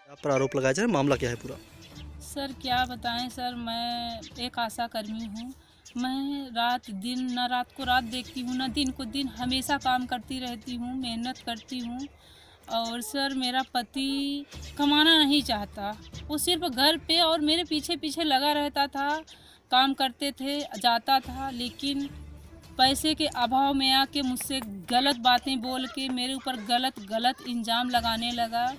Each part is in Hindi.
आप पर आरोप लगाया जा रहा है, मामला क्या है पूरा? सर क्या बताएं सर, मैं एक आशा कर्मी हूँ। मैं रात दिन न रात को रात देखती हूँ, न दिन को दिन, हमेशा काम करती रहती हूँ, मेहनत करती हूँ। और सर मेरा पति कमाना नहीं चाहता, वो सिर्फ घर पे और मेरे पीछे पीछे लगा रहता था। काम करते थे, जाता था, लेकिन पैसे के अभाव में आके मुझसे गलत बातें बोल के मेरे ऊपर गलत गलत इल्ज़ाम लगाने लगा।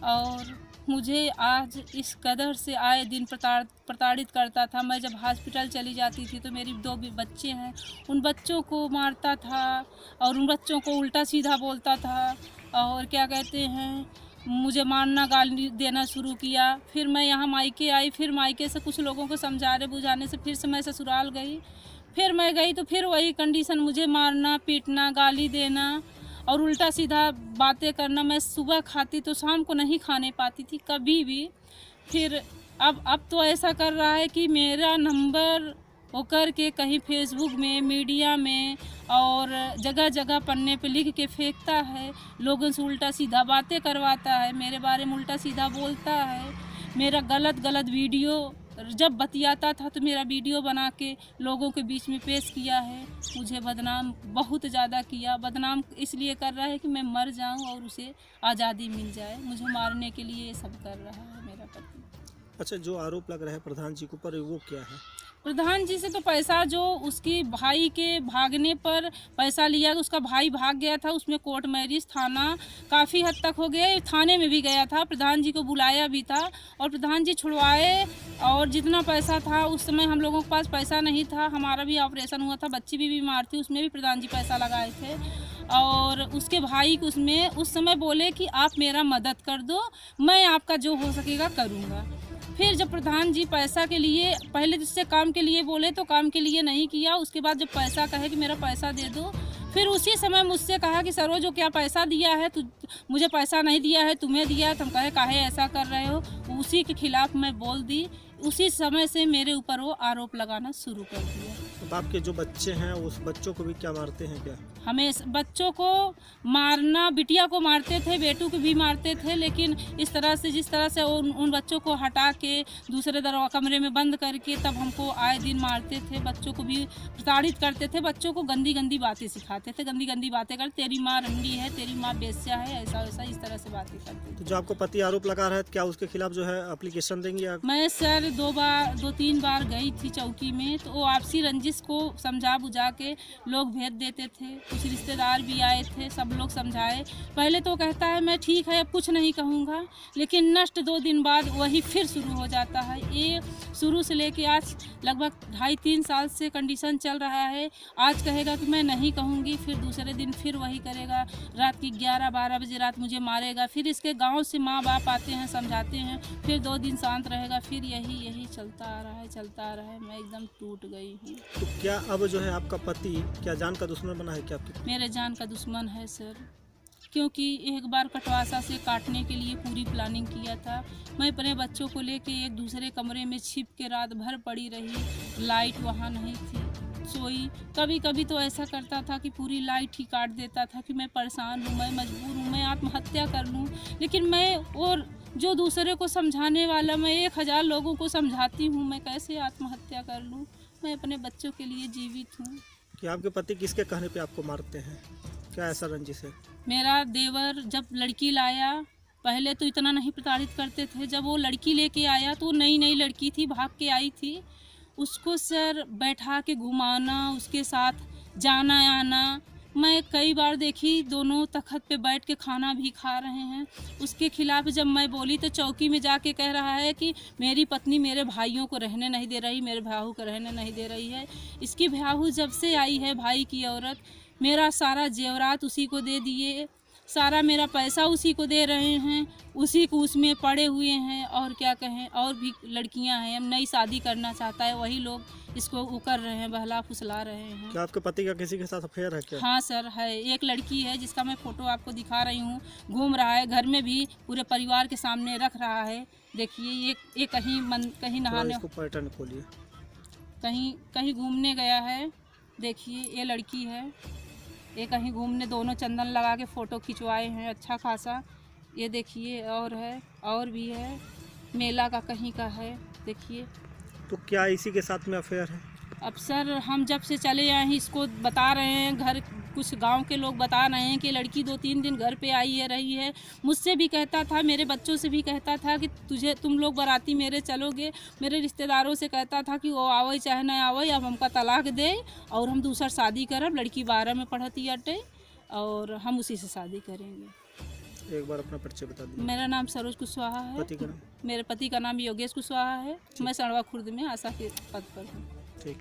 और मुझे आज इस कदर से आए दिन प्रताड़ित करता था। मैं जब हॉस्पिटल चली जाती थी तो मेरी 2 भी बच्चे हैं, उन बच्चों को मारता था और उन बच्चों को उल्टा सीधा बोलता था। और क्या कहते हैं, मुझे मारना गाली देना शुरू किया। फिर मैं यहाँ मायके आई, फिर मायके से कुछ लोगों को समझाने बुझाने से फिर से मैं ससुराल गई। फिर मैं गई तो फिर वही कंडीशन, मुझे मारना पीटना गाली देना और उल्टा सीधा बातें करना। मैं सुबह खाती तो शाम को नहीं खाने पाती थी कभी भी। फिर अब तो ऐसा कर रहा है कि मेरा नंबर वो करके कहीं फेसबुक में, मीडिया में और जगह जगह पन्ने पे लिख के फेंकता है। लोगों से उल्टा सीधा बातें करवाता है, मेरे बारे में उल्टा सीधा बोलता है। मेरा गलत गलत वीडियो जब बतियाता था तो मेरा वीडियो बना के लोगों के बीच में पेश किया है। मुझे बदनाम बहुत ज़्यादा किया। बदनाम इसलिए कर रहा है कि मैं मर जाऊं और उसे आज़ादी मिल जाए। मुझे मारने के लिए ये सब कर रहा है मेरा पति। अच्छा, जो आरोप लग रहा है प्रधान जी के ऊपर, वो क्या है? प्रधान जी से तो पैसा जो उसकी भाई के भागने पर पैसा लिया, उसका भाई भाग गया था, उसमें कोर्ट मैरिज, थाना काफ़ी हद तक हो गया, थाने में भी गया था, प्रधान जी को बुलाया भी था और प्रधान जी छुड़वाए। और जितना पैसा था उस समय हम लोगों के पास पैसा नहीं था, हमारा भी ऑपरेशन हुआ था, बच्ची भी बीमार थी, उसमें भी प्रधान जी पैसा लगाए थे। और उसके भाई को उसमें उस समय बोले कि आप मेरा मदद कर दो, मैं आपका जो हो सकेगा करूँगा। फिर जब प्रधान जी पैसा के लिए, पहले जिससे काम के लिए बोले तो काम के लिए नहीं किया, उसके बाद जब पैसा कहे कि मेरा पैसा दे दो, फिर उसी समय मुझसे कहा कि सरोज जो क्या पैसा दिया है, तू मुझे पैसा नहीं दिया है, तुम्हें दिया है। तो हम कहे काहे ऐसा कर रहे हो, उसी के खिलाफ मैं बोल दी। उसी समय से मेरे ऊपर वो आरोप लगाना शुरू कर दिया। अब आपके जो बच्चे हैं, उस बच्चों को भी क्या मारते हैं क्या? हमें बच्चों को मारना, बिटिया को मारते थे, बेटू को भी मारते थे, लेकिन इस तरह से, जिस तरह से उन बच्चों को हटा के दूसरे कमरे में बंद करके तब हमको आए दिन मारते थे। बच्चों को भी प्रताड़ित करते थे, बच्चों को गंदी गंदी बातें सिखाते थे, गंदी गंदी बातें कर, तेरी माँ रंडी है, तेरी माँ बेस्या है, ऐसा वैसा इस तरह से बातें करते थे। तो जो आपको पति आरोप लगा रहा है, क्या उसके खिलाफ जो है एप्लीकेशन देंगे या? मैं सर 2-3 बार गई थी चौकी में, तो वो आपसी रंजिश को समझा बुझा के लोग भेज देते थे। कुछ रिश्तेदार भी आए थे, सब लोग समझाए। पहले तो कहता है मैं ठीक है, अब कुछ नहीं कहूँगा, लेकिन नष्ट 2 दिन बाद वही फिर शुरू हो जाता है। ये शुरू से लेके आज लगभग 2.5-3 साल से कंडीशन चल रहा है। आज कहेगा कि मैं नहीं कहूँगी, फिर दूसरे दिन फिर वही करेगा। रात की 11-12 बजे रात मुझे मारेगा। फिर इसके गाँव से माँ बाप आते हैं, समझाते हैं, फिर 2 दिन शांत रहेगा, फिर यही चलता आ रहा है, चलता आ रहा है। मैं एकदम टूट गई हूँ। तो क्या अब जो है आपका पति क्या जान का दुश्मन बना है क्या आपके? मेरे जान का दुश्मन है सर, क्योंकि एक बार कटवासा से काटने के लिए पूरी प्लानिंग किया था। मैं अपने बच्चों को लेके एक दूसरे कमरे में छिप के रात भर पड़ी रही, लाइट वहाँ नहीं थी, सोई। कभी कभी तो ऐसा करता था कि पूरी लाइट ही काट देता था कि मैं परेशान हूँ, मैं मजबूर हूँ, मैं आत्महत्या कर लूँ। लेकिन मैं, और जो दूसरे को समझाने वाला, मैं 1000 लोगों को समझाती हूँ, मैं कैसे आत्महत्या कर लूँ। मैं अपने बच्चों के लिए जीवित हूँ। कि आपके पति किसके कहने पे आपको मारते हैं? क्या ऐसा रंजिश है? मेरा देवर जब लड़की लाया, पहले तो इतना नहीं प्रताड़ित करते थे। जब वो लड़की लेके आया तो नई नई लड़की थी, भाग के आई थी, उसको सर बैठा के घुमाना, उसके साथ जाना आना। मैं कई बार देखी, दोनों तख्त पे बैठ के खाना भी खा रहे हैं। उसके खिलाफ जब मैं बोली तो चौकी में जाके कह रहा है कि मेरी पत्नी मेरे भाइयों को रहने नहीं दे रही, मेरे भाऊ को रहने नहीं दे रही है। इसकी भाऊ जब से आई है, भाई की औरत, मेरा सारा जेवरात उसी को दे दिए, सारा मेरा पैसा उसी को दे रहे हैं, उसी को उसमें पड़े हुए हैं। और क्या कहें, और भी लड़कियां हैं, हम नई शादी करना चाहता है, वही लोग इसको वो कर रहे हैं, बहला फुसला रहे हैं। क्या आपके पति का किसी के साथ अफेयर है क्या? हाँ सर है, एक लड़की है जिसका मैं फ़ोटो आपको दिखा रही हूँ, घूम रहा है, घर में भी पूरे परिवार के सामने रख रहा है। देखिए ये कहीं नहाने, इसको पैटर्न खोलिए। कहीं घूमने गया है। देखिए ये लड़की है, ये कहीं घूमने, दोनों चंदन लगा के फ़ोटो खिंचवाए हैं अच्छा खासा। ये देखिए, और है, और भी है, मेला का कहीं का है, देखिए। तो क्या इसी के साथ में अफेयर है? अब सर हम जब से चले आए हैं इसको बता रहे हैं, घर कुछ गांव के लोग बता रहे हैं कि लड़की 2-3 दिन घर पे आई है, रही है। मुझसे भी कहता था, मेरे बच्चों से भी कहता था कि तुम लोग बाराती मेरे चलोगे। मेरे रिश्तेदारों से कहता था कि वो आवई चाहे ना आवई, अब हमका तलाक दे और हम दूसरा शादी करब। लड़की 12 में पढ़ती अटे और हम उसी से शादी करेंगे। एक बार अपना परिचय बता दीजिए। मेरा नाम सरोज कुशवाहा है। पति का नाम? मेरे पति का नाम योगेश कुशवाहा है। मैं सड़वा खुर्द में आशा के पद पर हूँ। ठीक।